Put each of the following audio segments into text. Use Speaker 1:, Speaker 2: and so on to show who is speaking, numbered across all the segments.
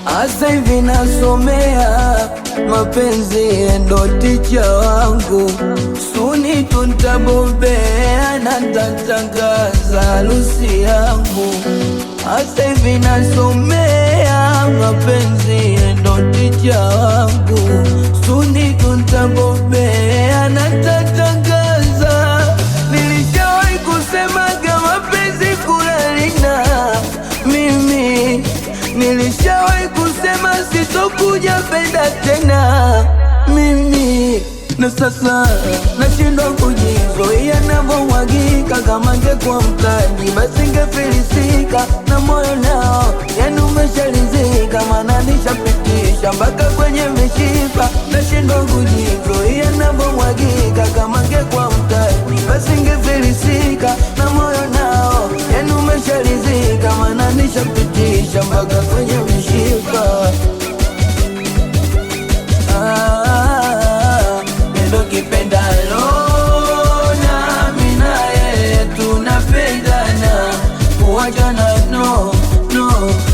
Speaker 1: Asa hivi nasomea mapenzi ndo ticha wangu, suni tuntabobea na tatangaza harusi yangu. Asa hivi nasomea mapenzi ndo ticha wangu, suni tuntabobea na tatangaza. Nilishawahi kusemaga mapenzi kulalina mimi, nilishawahi kusema sitokuja penda tena mimi, na sasa nashindwa kujizuia navyomwagika. Kama ngekuwa mtaji basi ngefilisika, na moyo nao yani umeshalizika, maana nishapitisha mpaka kwenye mishipa. Nashindwa kujizuia navyomwagika. Kama ngekuwa mtaji basi ngefilisika, na moyo nao yani umeshalizika, maana nishapitisha mpaka kwenye mishipa. Nendo kipendalo nami naye tunapendana, kuachana no,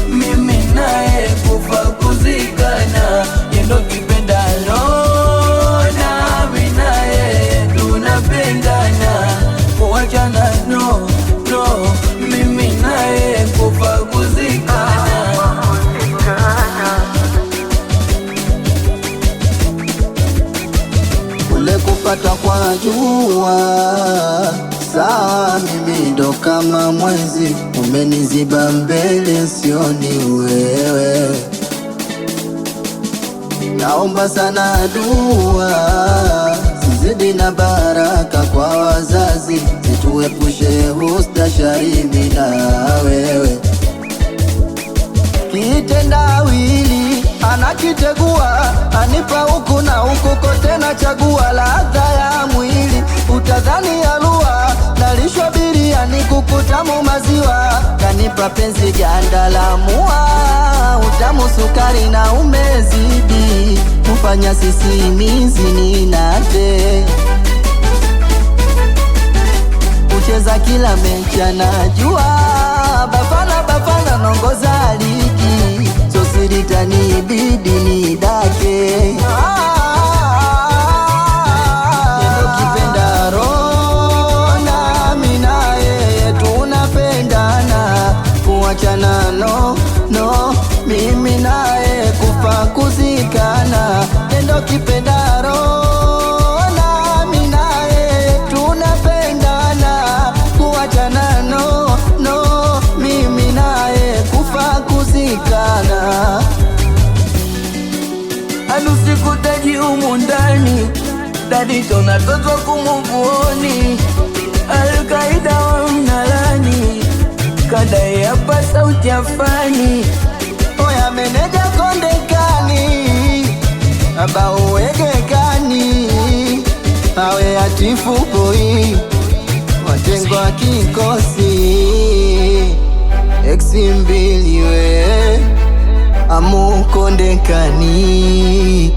Speaker 1: mimi naye kufa kuzikana. Nendo kipendalo nami naye tunapendana, kuachana no, mimi naye kufa kuzikana.
Speaker 2: Kupata kwa jua sawa, mimi ndo kama mwezi, umeniziba mbele sioni wewe. Naomba sana dua zizidi na baraka kwa wazazi, zituepushe husda sharibi na wewe. Kitendawili anakitegua, anipa huku na huku kote na chagua. Ladha ya mwili utadhani ya lua, nalishwa biriani kuku tamu maziwa. Kanipa penzi ganda la mua, utamu sukari na umezidi, kufanya sisimizi ninate. Kucheza kila mechi anajua, Bafana nongoza ligi, so siritani bidi nidake. Nendo kipendaro nami naye tunapendana, kuachana no, mimi naye kufa kuzikana. Nendo kipendaro nami naye tunapendana, kuachana no, mimi naye kufa kuzikana.
Speaker 1: Anusikutaji umu ndani, dadito natozwa kumuvuoni. Al-Qaida wa mnalani, kadai hapa sauti ya fani.
Speaker 2: Oya meneja kondekani, aba uwegekani, awe atifu boy, watengwa kikosi. Eksi mbili we amukondekani.